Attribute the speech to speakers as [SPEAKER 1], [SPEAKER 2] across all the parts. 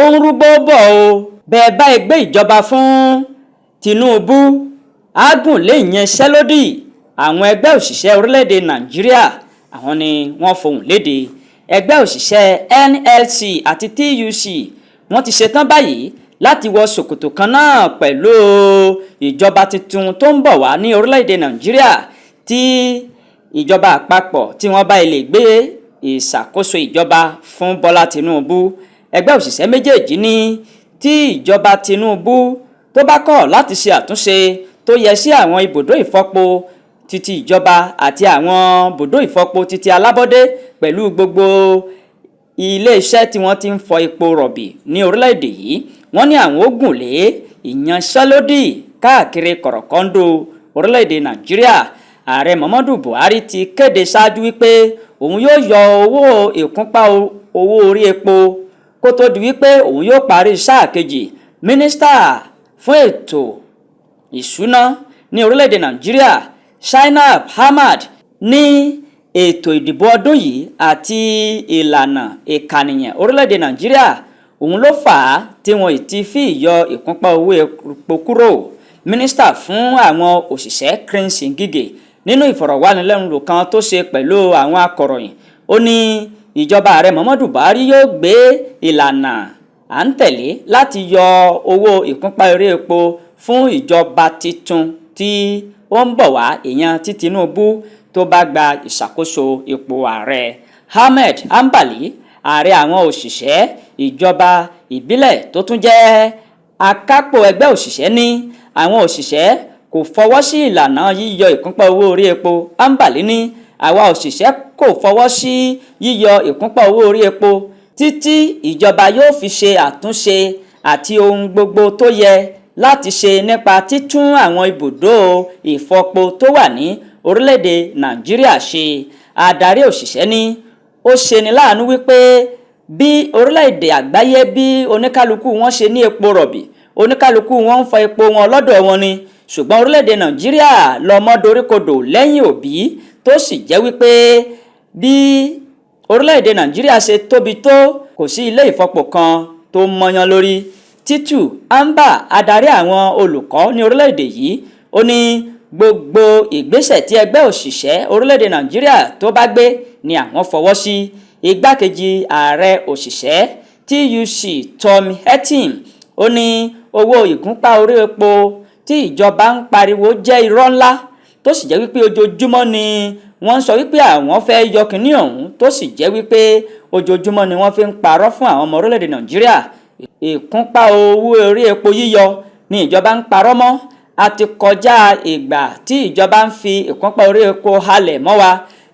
[SPEAKER 1] ó ń rúgbó bọ̀ o bẹ́ẹ̀ bá gbé ìjọba fún Tinubu ágùn lè yanṣẹ́lódì. Àwọn ẹgbẹ́ òṣìṣẹ́ orílẹ̀-èdè Nàìjíríà àwọn ni wọ́n fohùn léde. Ẹgbẹ́ òṣìṣẹ́ NLC àti TUC wọ́n ti ṣetán báyìí láti wọ ṣòkòtò kan náà pẹ̀lú ìjọba tuntun tó ń bọ̀ wá ní orílẹ̀-èdè Nàìjíríà tí ìjọba àpapọ̀ tí wọ́n bá lè gbé ìṣàkóso ìjọba fún Bọ́lá Tinubu. Ẹgbẹ́ òṣìṣẹ́ méjèèjì ní tí ìjọba Tinubu tó bá kọ̀ láti ṣe àtúnṣe tó yẹ sí àwọn ibùdó ìfọpo títí ìjọba àti àwọn ibùdó ìfọpo títí alábọ́dé pẹ̀lú gbogbo ilé-iṣẹ́ tí wọ́n ti ń fọ epo rọ̀bì ní orílẹ̀-èdè yìí, wọ́n ní àwọn ó gùn lé ìyanṣẹ́lódì káàkiri kọ̀rọ̀kọ́ńdò orílẹ̀-èdè Nàìjíríà. Ààrẹ Muhammadu Buhari ti kéde ṣáájú wípé òun yóò yọ owó ìkúnpá owó orí epo kó tó di wípé òun yóò parí sáà kejì. Mínísítà fún ètò ìṣúná ní orílẹ̀-èdè Nàìjíríà Zainab Ahmad ní ètò ìdìbò ọdún yìí àti ìlànà ìkànìyàn orílẹ̀-èdè Nàìjíríà òun ló fà á tí wọn ti fi yọ ìkúnpá owó epo kúrò. Mínísítà fún àwọn òṣìṣẹ́ Chris Ngige nínú ìfọ̀rọ̀wánilẹ́nuwò kan tó ṣe pẹ̀lú àwọn akọ̀ròyìn ó ní ìjọba ààrẹ Muhammadu Buhari yóò gbé ìlànà à ń tẹ̀lé láti yọ owó ìkúnpá orí epo fún ìjọba tuntun tí ó ń bọ̀ wá, èèyàn tí Tinubu tó bá gba ìṣàkóso ipò ààrẹ. Ahmed Ambali, ààrẹ àwọn òṣìṣẹ́ ìjọba ìbílẹ̀ tó tún jẹ́ akápò ẹgbẹ́ òṣìṣẹ́ ní àwọn òṣìṣẹ́ kò fọwọ́ sí ìlànà yíyọ ìkúnpá owó orí epo. Ambali ní àwa òṣìṣẹ́ kò fọwọ́ sí yíyọ ìkúnpá owó orí epo títí ìjọba yóò fi ṣe àtúnṣe àti ohun gbogbo tó yẹ láti ṣe nípa títún àwọn ibùdó ìfọpo tó wà ní orílẹ̀-èdè Nàìjíríà ṣe. Adarí òṣìṣẹ́ ní ó ṣeni láàánú wípé bí orílẹ̀-èdè àgbáyé bí oníkálukú wọn ṣe ní epo rọ̀bì, oníkálukú wọn ń fọ epo wọn lọ́dọ̀ wọn ni, ṣùgbọ́n orílẹ̀-èdè Nàìjíríà lọ́mọ doríkodò lẹ́yìn òbí tó sì jẹ́ wípé bí orílẹ̀-èdè Nàìjíríà ṣe tóbi tó kò sí ilé ìfọpo kan tó mọyán lórí. Títù Amba, adarí àwọn olùkọ́ ní orílẹ̀-èdè yìí, ó ní gbogbo ìgbésẹ̀ tí ẹgbẹ́ òṣìṣẹ́ orílẹ̀-èdè Nàìjíríà tó bá gbé ni àwọn fọwọ́ sí. Igbákejì ààrẹ òṣìṣẹ́ TUC Tommy Etim, ó ní owó ìgúnpá orí epo tí ìjọba ń pariwo jẹ́ irọ́ ńlá tó sì jẹ́ wípé ojoojúmọ́ ni wọ́n ń sọ wípé àwọn fẹ́ yọ kínní ọ̀hún tó sì jẹ́ wípé ojoojúmọ́ ni wọ́n fi ń parọ́ fún àwọn ọmọ orílẹ̀-èdè Nàìjíríà. Ìkúnpá owó orí epo yíyọ ni ìjọba ń parọ́ mọ́. A ti kọjá ìgbà tí ìjọba ń fi ìkúnpá orí epo halẹ̀ mọ́ wa.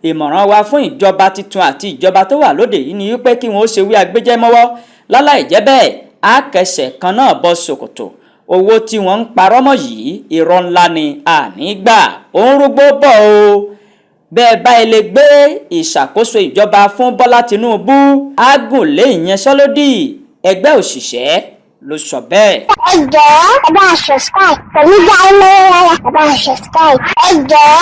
[SPEAKER 1] Ìmọ̀ràn wa fún ìjọba tuntun àti ìjọba tó wà lóde yìí ni wípé kí wọ́n ó ṣe wí agbẹ́jẹ́ mọ́wọ́. Láláì jẹ́ bẹ́ẹ̀ á kẹsẹ̀ kan náà bọ́ ṣòkòtò. Owó tí wọ́n ń parọ́ mọ́ yìí irọ́ ńlá ni àní gbà. Ó ń rúgbó bọ̀ o. Bẹ́ẹ̀ bá ilé gbé ìṣàkóso ìjọba fún Bọ́lá Tinubu ágùn lé ìyanṣẹ́lódì. Ẹgbẹ́ òṣìṣẹ́ ló sọ bẹ́ẹ̀.
[SPEAKER 2] Ẹ jọ̀ọ́ ẹ bá subscribe pẹ̀lú dáhùn lọ́wọ́ ẹ bá subscribe ẹ jọ̀ọ́.